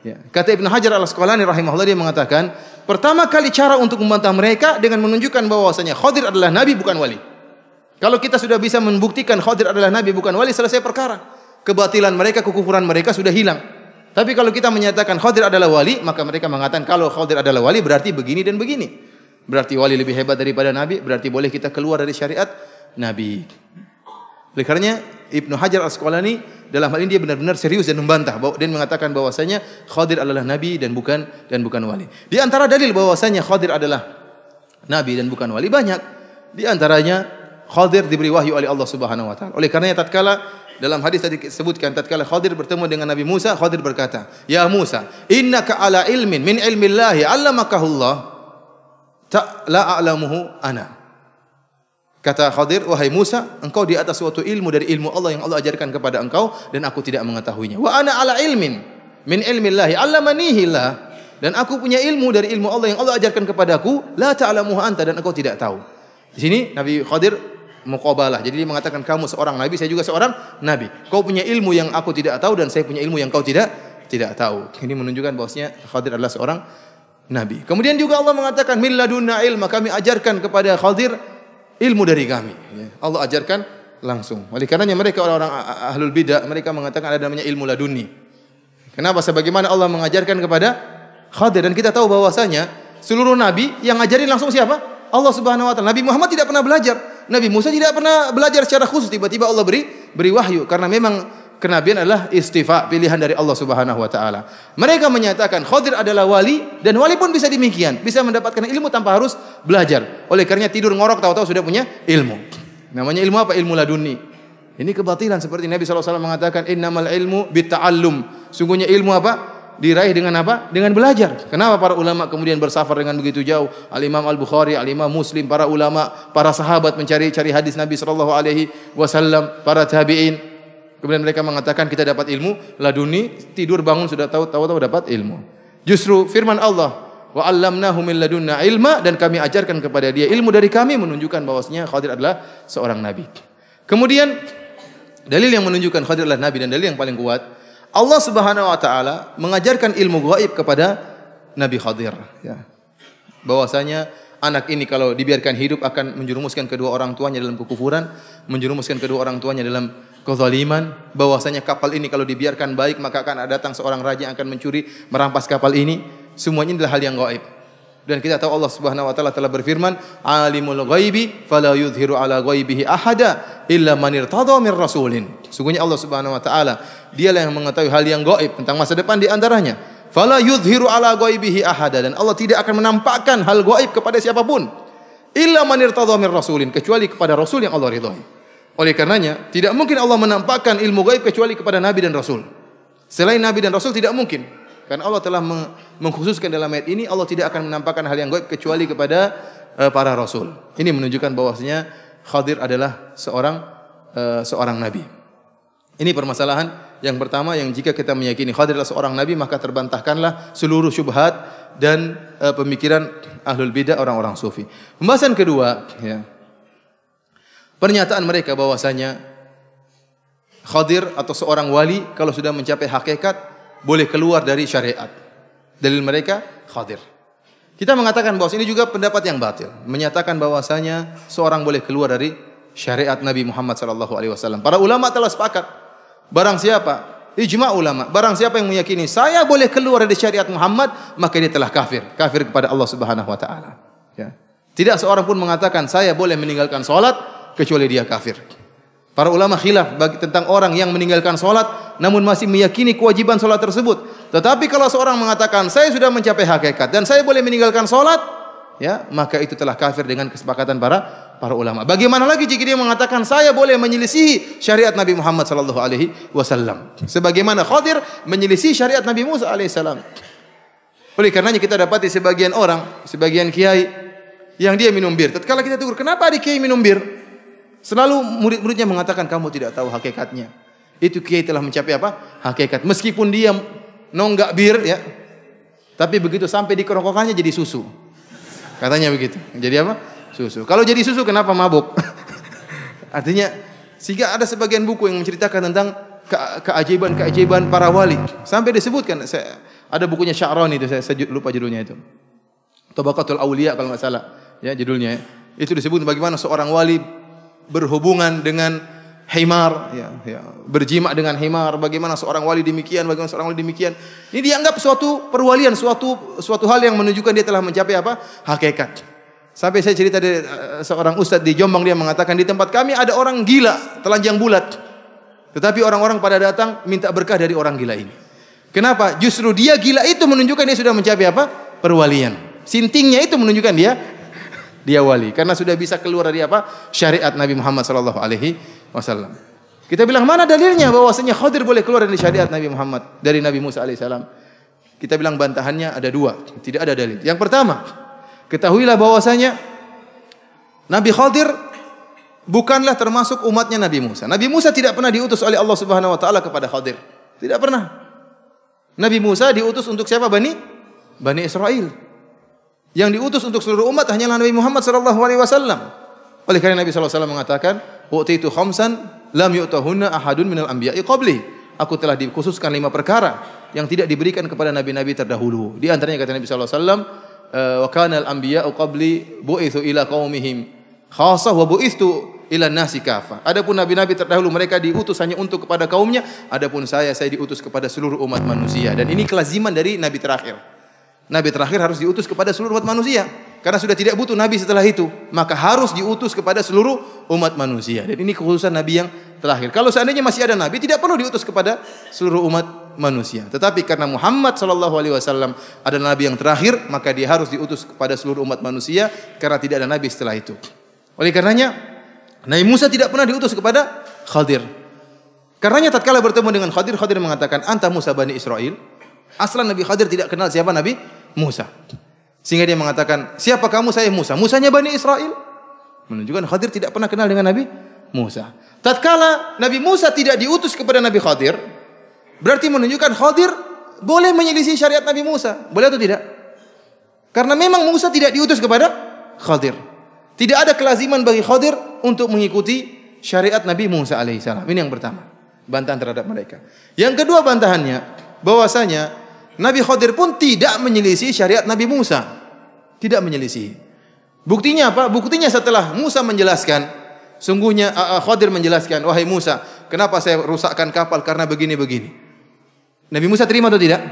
Ya. Kata Ibnu Hajar Al-Asqalani rahimahullah, dia mengatakan, pertama kali cara untuk membantah mereka dengan menunjukkan bahwasanya Khadir adalah nabi bukan wali. Kalau kita sudah bisa membuktikan Khadir adalah nabi bukan wali, selesai perkara. Kebatilan mereka, kekufuran mereka sudah hilang. Tapi kalau kita menyatakan Khadir adalah wali, maka mereka mengatakan kalau Khadir adalah wali berarti begini dan begini. Berarti wali lebih hebat daripada nabi, berarti boleh kita keluar dari syariat nabi. Oleh karenanya Ibnu Hajar Al-Asqalani dalam hal ini dia benar-benar serius dan membantah dan mengatakan bahwasanya Khadir adalah nabi dan bukan wali. Di antara dalil bahwasanya Khadir adalah nabi dan bukan wali banyak. Di antaranya Khadir diberi wahyu oleh Allah Subhanahu wa taala. Oleh karenanya tatkala dalam hadis tadi disebutkan tatkala Khadir bertemu dengan Nabi Musa, Khadir berkata, "Ya Musa, innaka ala ilmin min ilmillahi 'allamakahullah la a'lamuhu ana." Kata Khadir, wahai Musa, engkau di atas suatu ilmu dari ilmu Allah yang Allah ajarkan kepada engkau dan aku tidak mengetahuinya. Wa ana ala ilmin min ilmillahi 'allamanihi Allah. Dan aku punya ilmu dari ilmu Allah yang Allah ajarkan kepadaku, la ta'lamuhu anta, dan engkau tidak tahu. Di sini Nabi Khadir muqabalah. Jadi dia mengatakan kamu seorang nabi, saya juga seorang nabi. Kau punya ilmu yang aku tidak tahu dan saya punya ilmu yang kau tidak tahu. Ini menunjukkan bahwasanya Khadir adalah seorang nabi. Kemudian juga Allah mengatakan min ladunna ilma, kami ajarkan kepada Khadir ilmu dari kami. Allah ajarkan langsung. Oleh karenanya mereka orang-orang ahlul bidah, mereka mengatakan ada namanya ilmu laduni. Kenapa? Sebagaimana Allah mengajarkan kepada Khadir, dan kita tahu bahwasanya seluruh nabi yang ngajarin langsung siapa? Allah Subhanahu wa taala. Nabi Muhammad tidak pernah belajar. Nabi Musa tidak pernah belajar secara khusus, tiba-tiba Allah beri wahyu karena memang kenabian adalah istifa, pilihan dari Allah Subhanahu wa taala. Mereka menyatakan Khadir adalah wali dan wali pun bisa demikian, bisa mendapatkan ilmu tanpa harus belajar. Oleh karenanya tidur ngorok tahu-tahu sudah punya ilmu. Namanya ilmu apa? Ilmu laduni. Ini kebatilan seperti Nabi SAW mengatakan innamal ilmu bitta'allum. Sungguhnya ilmu apa? Diraih dengan apa? Dengan belajar. Kenapa para ulama kemudian bersafar dengan begitu jauh? Al-Imam Al-Bukhari, Al-Imam Muslim, para ulama, para sahabat mencari hadis Nabi SAW, para tabi'in. Kemudian mereka mengatakan kita dapat ilmu laduni, tidur bangun sudah tahu dapat ilmu. Justru firman Allah, wa 'allamnahu min ladunna ilma, dan kami ajarkan kepada dia ilmu dari kami, menunjukkan bahwasanya Khadir adalah seorang nabi. Kemudian dalil yang menunjukkan Khadir adalah nabi dan dalil yang paling kuat, Allah Subhanahu wa taala mengajarkan ilmu gaib kepada Nabi Khadir, ya. Bahwasanya anak ini kalau dibiarkan hidup akan menjerumuskan kedua orang tuanya dalam kekufuran, menjerumuskan kedua orang tuanya dalam kezaliman. Bahwasanya kapal ini kalau dibiarkan baik maka akan datang seorang raja yang akan mencuri, merampas kapal ini. Semuanya adalah hal yang gaib. Dan kita tahu Allah Subhanahu wa taala telah berfirman, "Alimul ghaibi fala yudhiru ala ghaibihi ahada illa man irtada min rasulin." Sungguhnya Allah Subhanahu wa taala, dialah yang mengetahui hal yang gaib tentang masa depan di antaranya. Fala yudhiru ala ghaibihi ahada, dan Allah tidak akan menampakkan hal gaib kepada siapapun. Illa man irtada min rasulin, kecuali kepada rasul yang Allah ridhai. Oleh karenanya, tidak mungkin Allah menampakkan ilmu gaib kecuali kepada nabi dan rasul. Selain nabi dan rasul tidak mungkin. Karena Allah telah mengkhususkan dalam ayat ini, Allah tidak akan menampakkan hal yang gaib kecuali kepada para rasul. Ini menunjukkan bahwasanya Khadir adalah seorang nabi. Ini permasalahan yang pertama, yang jika kita meyakini Khadir adalah seorang nabi, maka terbantahkanlah seluruh syubhat dan pemikiran ahlul bidah, orang-orang sufi. Pembahasan kedua, ya. Pernyataan mereka bahwasanya Khadir atau seorang wali kalau sudah mencapai hakikat boleh keluar dari syariat. Dalil mereka Khadir. Kita mengatakan bahwa ini juga pendapat yang batil, menyatakan bahwasanya seorang boleh keluar dari syariat Nabi Muhammad SAW. Para ulama telah sepakat, barang siapa, ijma ulama, barang siapa yang meyakini saya boleh keluar dari syariat Muhammad, maka dia telah kafir kepada Allah Subhanahu wa taala. Ya. Tidak seorang pun mengatakan saya boleh meninggalkan salat kecuali dia kafir. Para ulama khilaf tentang orang yang meninggalkan salat namun masih meyakini kewajiban salat tersebut. Tetapi kalau seorang mengatakan saya sudah mencapai hakikat dan saya boleh meninggalkan salat, ya, maka itu telah kafir dengan kesepakatan para ulama. Bagaimana lagi jika dia mengatakan saya boleh menyelisihi syariat Nabi Muhammad sallallahu alaihi wasallam, sebagaimana Khadir menyelisihi syariat Nabi Musa alaihi salam. Oleh karenanya kita dapati sebagian orang, sebagian kiai yang dia minum bir. Tatkala kita tegur, kenapa adik kiai minum bir? Selalu murid-muridnya mengatakan kamu tidak tahu hakikatnya. Itu kiai telah mencapai apa? Hakikat. Meskipun dia nonggak bir, ya, tapi begitu sampai di kerongkongannya jadi susu. Katanya begitu. Jadi apa? Susu. Kalau jadi susu kenapa mabuk? Artinya, sehingga ada sebagian buku yang menceritakan tentang keajaiban para wali. Sampai disebutkan, ada bukunya Sya'rani itu, saya lupa judulnya itu. Tabaqatul Auliya kalau enggak salah, ya judulnya. Itu disebut bagaimana seorang wali berhubungan dengan himar, ya, berjima dengan himar, bagaimana seorang wali demikian, bagaimana seorang wali demikian. Ini dianggap suatu perwalian, suatu hal yang menunjukkan dia telah mencapai apa? Hakikat. Sampai saya cerita dari seorang ustadz di Jombang, dia mengatakan di tempat kami ada orang gila, telanjang bulat. Tetapi orang-orang pada datang minta berkah dari orang gila ini. Kenapa? Justru dia gila itu menunjukkan dia sudah mencapai apa? Perwalian. Sintingnya itu menunjukkan dia wali, karena sudah bisa keluar dari apa? Syariat Nabi Muhammad sallallahu alaihi wasallam. Kita bilang mana dalilnya bahwasanya Khadir boleh keluar dari syariat Nabi Muhammad, dari Nabi Musa alaihissalam? Kita bilang bantahannya ada dua, tidak ada dalil. Yang pertama, ketahuilah bahwasanya Nabi Khadir bukanlah termasuk umatnya Nabi Musa. Nabi Musa tidak pernah diutus oleh Allah Subhanahu wa taala kepada Khadir. Tidak pernah. Nabi Musa diutus untuk siapa? Bani Israel. Yang diutus untuk seluruh umat hanyalah Nabi Muhammad sallallahu alaihi wasallam. Oleh karena Nabi sallallahu alaihi wasallam mengatakan, "U'titu khamsan lam yu'tahunna ahadun minal anbiya'i qabli." Aku telah dikhususkan 5 perkara yang tidak diberikan kepada nabi-nabi terdahulu. Di antaranya kata Nabi sallallahu alaihi wasallam, "Wa kana al-anbiya'u qabli bu'itsu ila qaumihim khassah wa bu'itsu ila nasi kafah." Adapun nabi-nabi terdahulu mereka diutus hanya untuk kepada kaumnya, adapun saya diutus kepada seluruh umat manusia. Dan ini kelaziman dari nabi terakhir. Nabi terakhir harus diutus kepada seluruh umat manusia, karena sudah tidak butuh nabi setelah itu, maka harus diutus kepada seluruh umat manusia. Dan ini kekhususan nabi yang terakhir. Kalau seandainya masih ada nabi, tidak perlu diutus kepada seluruh umat manusia. Tetapi karena Muhammad sallallahu alaihi wasallam adalah nabi yang terakhir, maka dia harus diutus kepada seluruh umat manusia, karena tidak ada nabi setelah itu. Oleh karenanya Nabi Musa tidak pernah diutus kepada Khadir. Karenanya tatkala bertemu dengan Khadir, Khadir mengatakan, "Anta Musa Bani Israel." Aslan Nabi Khadir tidak kenal siapa Nabi Musa. Sehingga dia mengatakan, "Siapa kamu? Saya Musa." Musanya Bani Israel. Menunjukkan Khadir tidak pernah kenal dengan Nabi Musa. Tatkala Nabi Musa tidak diutus kepada Nabi Khadir, berarti menunjukkan Khadir boleh menyelisih syariat Nabi Musa. Boleh atau tidak? Karena memang Musa tidak diutus kepada Khadir. Tidak ada kelaziman bagi Khadir untuk mengikuti syariat Nabi Musa alaihissalam. Ini yang pertama, bantahan terhadap mereka. Yang kedua bantahannya, bahwasanya Nabi Khadir pun tidak menyelisih syariat Nabi Musa. Tidak menyelisih. Buktinya apa? Buktinya setelah Musa menjelaskan, sungguhnya Khadir menjelaskan, "Wahai Musa, kenapa saya rusakkan kapal? Karena begini-begini." Nabi Musa terima atau tidak?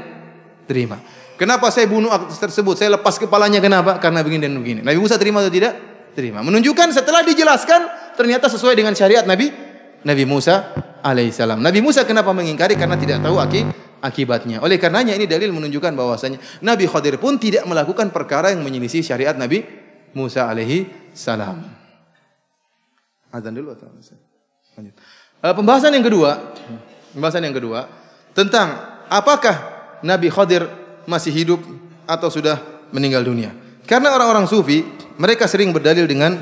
Terima. Kenapa saya bunuh tersebut? Saya lepas kepalanya, kenapa? Karena begini dan begini. Nabi Musa terima atau tidak? Terima. Menunjukkan setelah dijelaskan ternyata sesuai dengan syariat Nabi Musa alaihissalam. Nabi Musa kenapa mengingkari? Karena tidak tahu akibatnya. Oleh karenanya ini dalil menunjukkan bahwasanya Nabi Khadir pun tidak melakukan perkara yang menyelisih syariat Nabi Musa alaihi salam. Azan dulu atau lanjut? Pembahasan yang kedua tentang apakah Nabi Khadir masih hidup atau sudah meninggal dunia. Karena orang-orang sufi mereka sering berdalil dengan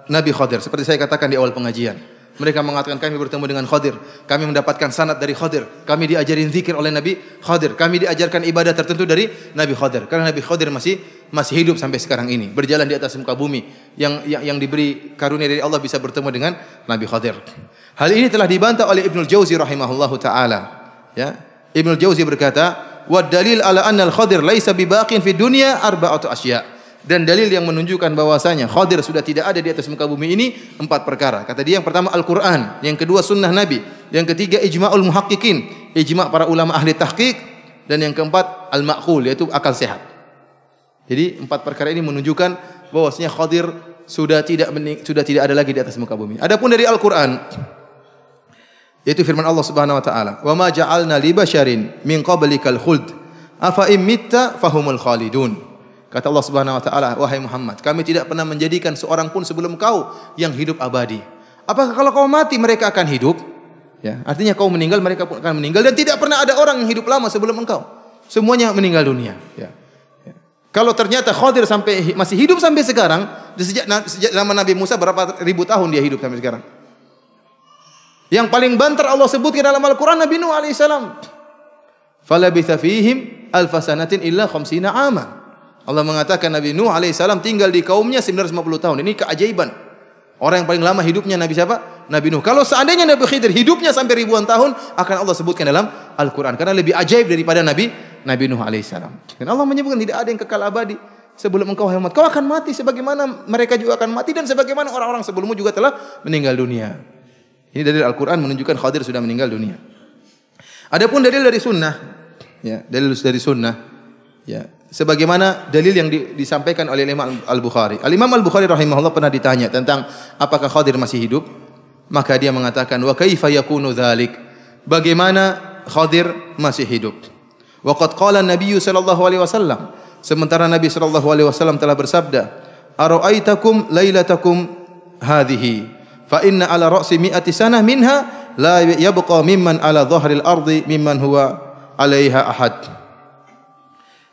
Nabi Khadir. Seperti saya katakan di awal pengajian. Mereka mengatakan kami bertemu dengan Khadir, kami mendapatkan sanad dari Khadir, kami diajarin zikir oleh Nabi Khadir, kami diajarkan ibadah tertentu dari Nabi Khadir. Karena Nabi Khadir masih hidup sampai sekarang ini, berjalan di atas muka bumi, yang diberi karunia dari Allah bisa bertemu dengan Nabi Khadir. Hal ini telah dibantah oleh Ibnul Jauzi rahimahullahu taala. Ya, Ibnul Jauzi berkata, "Wa dalil ala anna al-Khadir laisa bibaqin fi dunya arba'atu asya'." Dan dalil yang menunjukkan bahwasanya Khadir sudah tidak ada di atas muka bumi ini 4 perkara. Kata dia yang pertama Al-Qur'an, yang kedua sunnah Nabi, yang ketiga ijma'ul muhaqqiqin, ijma' para ulama ahli tahqiq, dan yang keempat al-ma'qul, yaitu akal sehat. Jadi 4 perkara ini menunjukkan bahwasanya Khadir sudah tidak ada lagi di atas muka bumi. Adapun dari Al-Qur'an, yaitu firman Allah Subhanahu wa taala, "Wa ma ja'alna li basyarin min qablikal khuld, afa in mitta fahumul khalidun." Kata Allah Subhanahu wa taala, "Wahai Muhammad, kami tidak pernah menjadikan seorang pun sebelum kau yang hidup abadi. Apakah kalau kau mati mereka akan hidup?" Ya, artinya kau meninggal mereka pun akan meninggal, dan tidak pernah ada orang yang hidup lama sebelum engkau. Semuanya meninggal dunia, ya. Kalau ternyata Khadir masih hidup sampai sekarang, sejak zaman Nabi Musa berapa ribu tahun dia hidup sampai sekarang. Yang paling banter Allah sebutkan dalam Al-Qur'an Nabi Nuh alaihissalam. "Falabitha fihim alfasanatin illa khamsina aman." Allah mengatakan Nabi Nuh alaihissalam tinggal di kaumnya 950 tahun. Ini keajaiban. Orang yang paling lama hidupnya Nabi siapa? Nabi Nuh. Kalau seandainya Nabi Khidir hidupnya sampai ribuan tahun, akan Allah sebutkan dalam Al-Quran. Karena lebih ajaib daripada Nabi Nuh alaihissalam. Dan Allah menyebutkan tidak ada yang kekal abadi. Sebelum engkau wahai umat, kau akan mati sebagaimana mereka juga akan mati dan sebagaimana orang-orang sebelummu juga telah meninggal dunia. Ini dalil Al-Quran menunjukkan Khadir sudah meninggal dunia. Adapun dalil dari sunnah, ya, dalil dari sunnah, ya, sebagaimana dalil yang disampaikan oleh Imam Al-Bukhari. Al-Imam Al-Bukhari rahimahullah pernah ditanya tentang apakah Khadir masih hidup, maka dia mengatakan, wa kaifa yakunu dzalik? Bagaimana Khadir masih hidup? Wa qad qala an-nabiy sallallahu alaihi wasallam, sementara Nabi sallallahu alaihi wasallam telah bersabda, "Ara'aitakum lailatakum hadhihi, fa inna ala ra'si mi'ati sanah minha la yabqa mimman ala dhahril ardi mimman huwa 'alaiha ahad."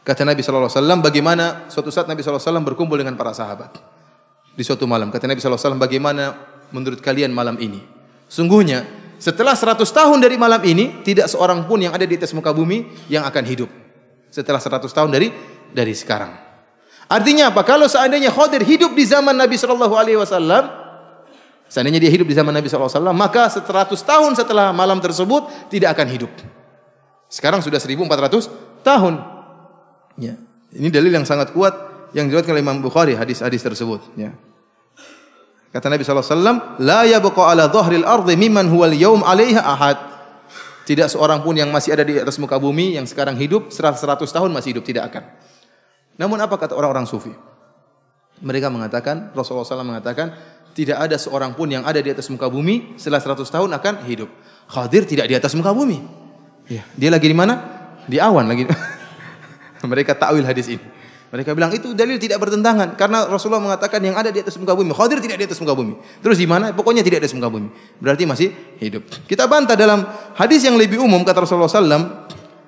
Kata Nabi sallallahu alaihi wasallam, bagaimana suatu saat Nabi sallallahu alaihi wasallam berkumpul dengan para sahabat di suatu malam. Kata Nabi sallallahu alaihi wasallam, bagaimana menurut kalian malam ini? Sungguhnya setelah 100 tahun dari malam ini, tidak seorang pun yang ada di atas muka bumi yang akan hidup. Setelah 100 tahun dari sekarang. Artinya apa? Kalau seandainya Khadir hidup di zaman Nabi sallallahu alaihi wasallam, seandainya dia hidup di zaman Nabi sallallahu alaihi wasallam, maka 100 tahun setelah malam tersebut tidak akan hidup. Sekarang sudah 1400 tahun. Ya. Ini dalil yang sangat kuat yang diriwayatkan oleh Imam Bukhari hadis-hadis tersebut, ya. Kata Nabi sallallahu alaihi wasallam, la yabqa ala dhahril ardi mimman huwal yaum 'alaiha ahad. Tidak seorang pun yang masih ada di atas muka bumi yang sekarang hidup 100 tahun masih hidup, tidak akan. Namun apa kata orang-orang sufi? Mereka mengatakan, Rasulullah SAW mengatakan, tidak ada seorang pun yang ada di atas muka bumi setelah 100 tahun akan hidup. Khadir tidak di atas muka bumi. Ya, dia lagi di mana? Di awan lagi. Mereka takwil hadis ini. Mereka bilang itu dalil tidak bertentangan karena Rasulullah mengatakan yang ada di atas muka bumi, Khadir tidak di atas muka bumi. Terus di mana? Pokoknya tidak di atas muka bumi. Berarti masih hidup. Kita bantah dalam hadis yang lebih umum kata Rasulullah SAW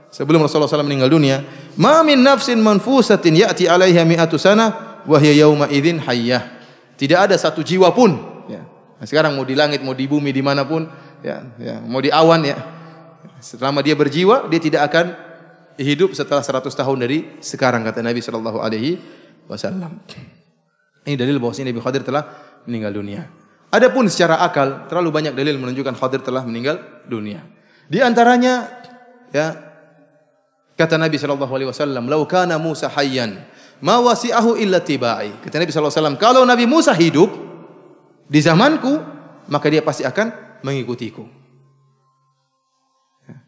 sebelum Rasulullah SAW meninggal dunia, "Ma min nafsin manfusatin ya'ti 'alaiha mi'atu sanah wa hiya yauma idzin hayyah." Tidak ada satu jiwa pun, ya. Nah, sekarang mau di langit, mau di bumi, dimanapun, ya, mau di awan, ya. Selama dia berjiwa, dia tidak akan hidup setelah 100 tahun dari sekarang, kata Nabi sallallahu alaihi wasallam. Ini dalil bahwasanya Nabi Khadir telah meninggal dunia. Adapun secara akal, terlalu banyak dalil menunjukkan Khadir telah meninggal dunia. Di antaranya, ya, kata Nabi sallallahu alaihi wasallam, "Lau kana Musa hayyan, ma wasi'ahu illa tibai." Kata Nabi sallallahu alaihi wasallam, kalau Nabi Musa hidup di zamanku, maka dia pasti akan mengikutiku.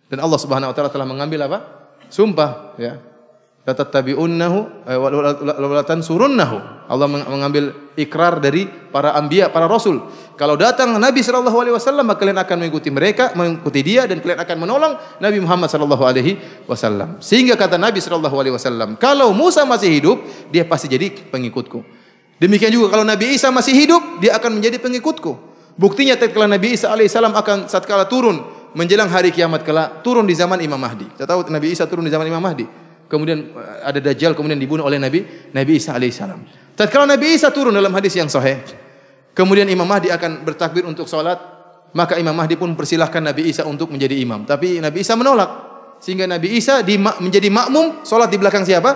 Dan Allah Subhanahu wa taala telah mengambil apa? Sumpah, ya. La tattabi'unnahu wa la tansurunnahu. Allah mengambil ikrar dari para anbiya, para rasul. Kalau datang Nabi sallallahu alaihi wasallam, maka kalian akan mengikuti mereka, mengikuti dia, dan kalian akan menolong Nabi Muhammad sallallahu alaihi wasallam. Sehingga kata Nabi sallallahu alaihi wasallam, kalau Musa masih hidup, dia pasti jadi pengikutku. Demikian juga kalau Nabi Isa masih hidup, dia akan menjadi pengikutku. Buktinya tatkala Nabi Isa alaihissalam akan tatkala turun menjelang hari kiamat kelak, turun di zaman Imam Mahdi. Kita tahu Nabi Isa turun di zaman Imam Mahdi. Kemudian ada Dajjal, kemudian dibunuh oleh Nabi Isa alaihissalam. Tatkala Nabi Isa turun dalam hadis yang sahih, kemudian Imam Mahdi akan bertakbir untuk salat, maka Imam Mahdi pun persilahkan Nabi Isa untuk menjadi imam. Tapi Nabi Isa menolak, sehingga Nabi Isa menjadi makmum salat di belakang siapa?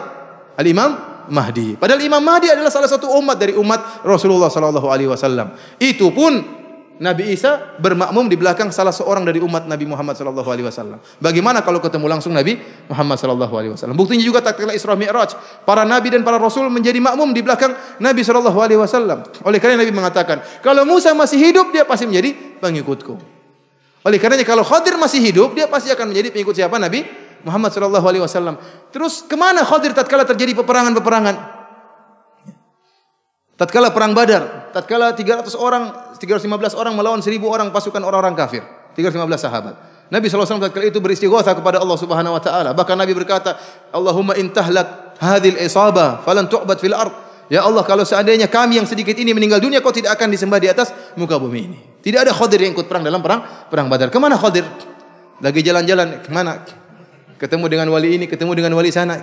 Al-Imam Mahdi. Padahal Imam Mahdi adalah salah satu umat dari umat Rasulullah sallallahu alaihi wasallam. Itu pun Nabi Isa bermakmum di belakang salah seorang dari umat Nabi Muhammad sallallahu alaihi wasallam. Bagaimana kalau ketemu langsung Nabi Muhammad sallallahu alaihi wasallam? Buktinya juga tatkala Isra Mi'raj, para nabi dan para rasul menjadi makmum di belakang Nabi sallallahu alaihi wasallam. Oleh karena Nabi mengatakan, kalau Musa masih hidup, dia pasti menjadi pengikutku. Oleh karenanya kalau Khadir masih hidup, dia pasti akan menjadi pengikut siapa? Nabi Muhammad sallallahu alaihi wasallam. Terus kemana Khadir tatkala terjadi peperangan-peperangan? Tatkala perang Badar, tatkala 315 orang melawan 1000 orang pasukan orang-orang kafir, 315 sahabat. Nabi SAW tatkala itu beristighatsah kepada Allah Subhanahu wa taala. Bahkan Nabi berkata, "Allahumma in tahlak hadhil isabah falan tu'bad fil ard." Ya Allah, kalau seandainya kami yang sedikit ini meninggal dunia, kau tidak akan disembah di atas muka bumi ini. Tidak ada Khadir yang ikut perang dalam perang Badar. Kemana Khadir? Lagi jalan-jalan, kemana? Ketemu dengan wali ini, ketemu dengan wali sana.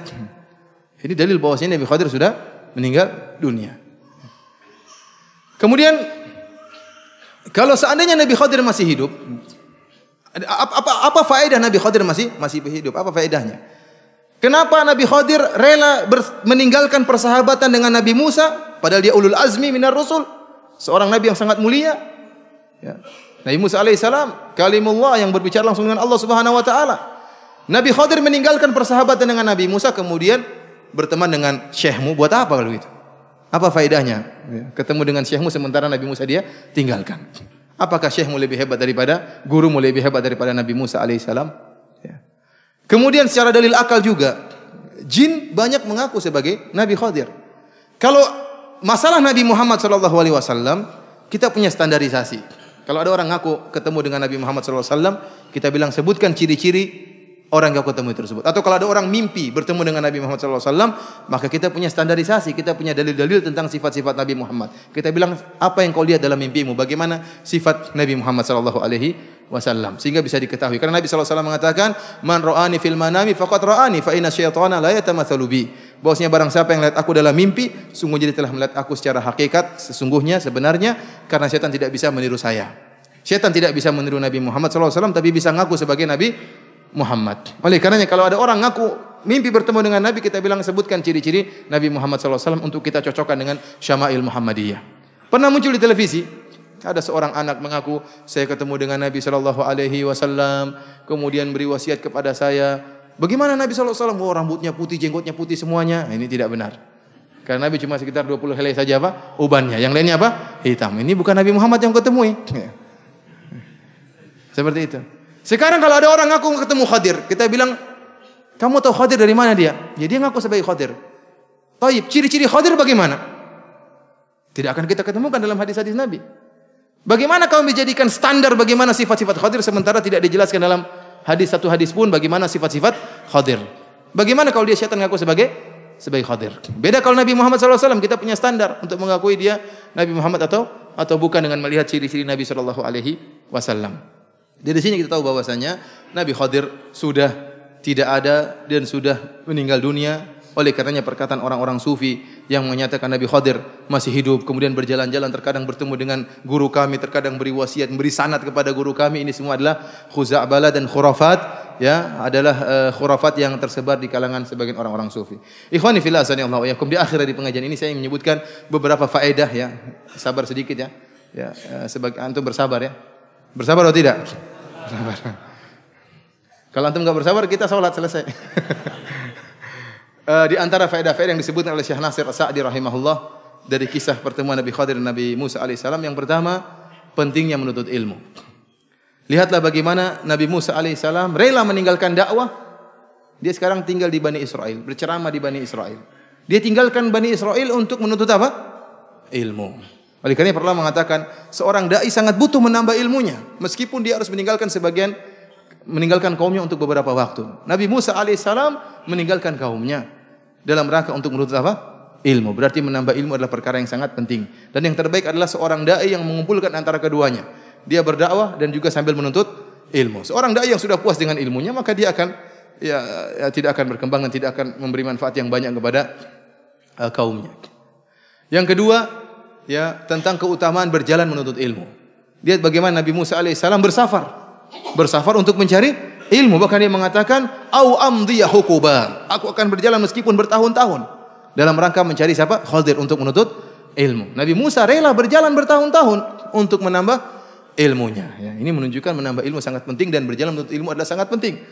Ini dalil bahwasanya Nabi Khadir sudah meninggal dunia. Kemudian kalau seandainya Nabi Khadir masih hidup, apa faedah Nabi Khadir masih hidup? Apa faedahnya? Kenapa Nabi Khadir rela meninggalkan persahabatan dengan Nabi Musa padahal dia ulul azmi minar rusul, seorang nabi yang sangat mulia, ya. Nabi Musa alaihissalam kalimullah yang berbicara langsung dengan Allah Subhanahu wa taala. Nabi Khadir meninggalkan persahabatan dengan Nabi Musa kemudian berteman dengan syekhmu. Buat apa kalau itu? Apa faedahnya? Ketemu dengan syekhmu sementara Nabi Musa dia tinggalkan. Apakah syekhmu lebih hebat daripada gurumu lebih hebat daripada Nabi Musa alaihissalam? Ya. Kemudian secara dalil akal juga, jin banyak mengaku sebagai Nabi Khadir. Kalau masalah Nabi Muhammad SAW, kita punya standarisasi. Kalau ada orang ngaku ketemu dengan Nabi Muhammad SAW, kita bilang sebutkan ciri-ciri orang yang kau temui tersebut. Atau kalau ada orang mimpi bertemu dengan Nabi Muhammad SAW, maka kita punya standarisasi, kita punya dalil-dalil tentang sifat-sifat Nabi Muhammad. Kita bilang apa yang kau lihat dalam mimpimu, bagaimana sifat Nabi Muhammad SAW, sehingga bisa diketahui. Karena Nabi SAW mengatakan, man ra'ani fil manami faqad ra'ani fa inna syaitana la yatamatsalu bi. Bahwasanya barang siapa yang melihat aku dalam mimpi, sungguh jadi telah melihat aku secara hakikat, sesungguhnya, sebenarnya, karena syaitan tidak bisa meniru saya. Syaitan tidak bisa meniru Nabi Muhammad SAW, tapi bisa ngaku sebagai Nabi Muhammad. Oleh karenanya kalau ada orang ngaku mimpi bertemu dengan Nabi, kita bilang sebutkan ciri-ciri Nabi Muhammad SAW untuk kita cocokkan dengan Syama'il Muhammadiyah. Pernah muncul di televisi, ada seorang anak mengaku saya ketemu dengan Nabi SAW, kemudian beri wasiat kepada saya. Bagaimana Nabi SAW? Oh, rambutnya putih, jenggotnya putih semuanya. Ini tidak benar. Karena Nabi cuma sekitar 20 helai saja apa? Ubannya. Yang lainnya apa? Hitam. Ini bukan Nabi Muhammad yang ketemui. Seperti itu. Sekarang kalau ada orang ngaku ketemu Khadir, kita bilang, kamu tahu Khadir dari mana dia? Ya dia ngaku sebagai Khadir. Taib, ciri-ciri Khadir bagaimana? Tidak akan kita ketemukan dalam hadis-hadis Nabi. Bagaimana kamu menjadikan standar bagaimana sifat-sifat Khadir sementara tidak dijelaskan dalam hadis satu hadis pun bagaimana sifat-sifat Khadir? Bagaimana kalau dia syaitan ngaku sebagai Khadir? Beda kalau Nabi Muhammad SAW, kita punya standar untuk mengakui dia Nabi Muhammad atau bukan dengan melihat ciri-ciri Nabi SAW. Dari sini kita tahu bahwasanya Nabi Khadir sudah tidak ada dan sudah meninggal dunia. Oleh karenanya perkataan orang-orang sufi yang menyatakan Nabi Khadir masih hidup, kemudian berjalan-jalan, terkadang bertemu dengan guru kami, terkadang beri wasiat, memberi sanad kepada guru kami, ini semua adalah khuza'bala dan khurafat, ya, adalah khurafat yang tersebar di kalangan sebagian orang-orang sufi. Ikhwani fillah azanillahu wa iyyakum, di akhir dari pengajian ini saya ingin menyebutkan beberapa faedah, ya. Sabar sedikit, ya. Ya, sebagai antum bersabar, ya. Bersabar atau tidak? Bersabar. Kalau antum enggak bersabar, kita salat selesai. Di antara faedah-faedah yang disebutkan oleh Syekh Nasir As-Sa'di rahimahullah dari kisah pertemuan Nabi Khadir dan Nabi Musa alaihissalam, yang pertama, pentingnya menuntut ilmu. Lihatlah bagaimana Nabi Musa alaihissalam rela meninggalkan dakwah. Dia sekarang tinggal di Bani Israel, berceramah di Bani Israel. Dia tinggalkan Bani Israel untuk menuntut apa? Ilmu. Oleh karena pernah mengatakan seorang dai sangat butuh menambah ilmunya, meskipun dia harus meninggalkan kaumnya untuk beberapa waktu. Nabi Musa alaihissalam meninggalkan kaumnya dalam rangka untuk menuntut apa? Ilmu. Berarti menambah ilmu adalah perkara yang sangat penting. Dan yang terbaik adalah seorang dai yang mengumpulkan antara keduanya. Dia berdakwah dan juga sambil menuntut ilmu. Seorang dai yang sudah puas dengan ilmunya, maka dia akan tidak akan berkembang dan tidak akan memberi manfaat yang banyak kepada kaumnya. Yang kedua, ya, tentang keutamaan berjalan menuntut ilmu. Lihat bagaimana Nabi Musa alaihissalam bersafar untuk mencari ilmu. Bahkan dia mengatakan, au amdiya hukuba, aku akan berjalan meskipun bertahun-tahun dalam rangka mencari siapa? Khadir, untuk menuntut ilmu. Nabi Musa rela berjalan bertahun-tahun untuk menambah ilmunya. Ya, ini menunjukkan menambah ilmu sangat penting dan berjalan menuntut ilmu adalah sangat penting.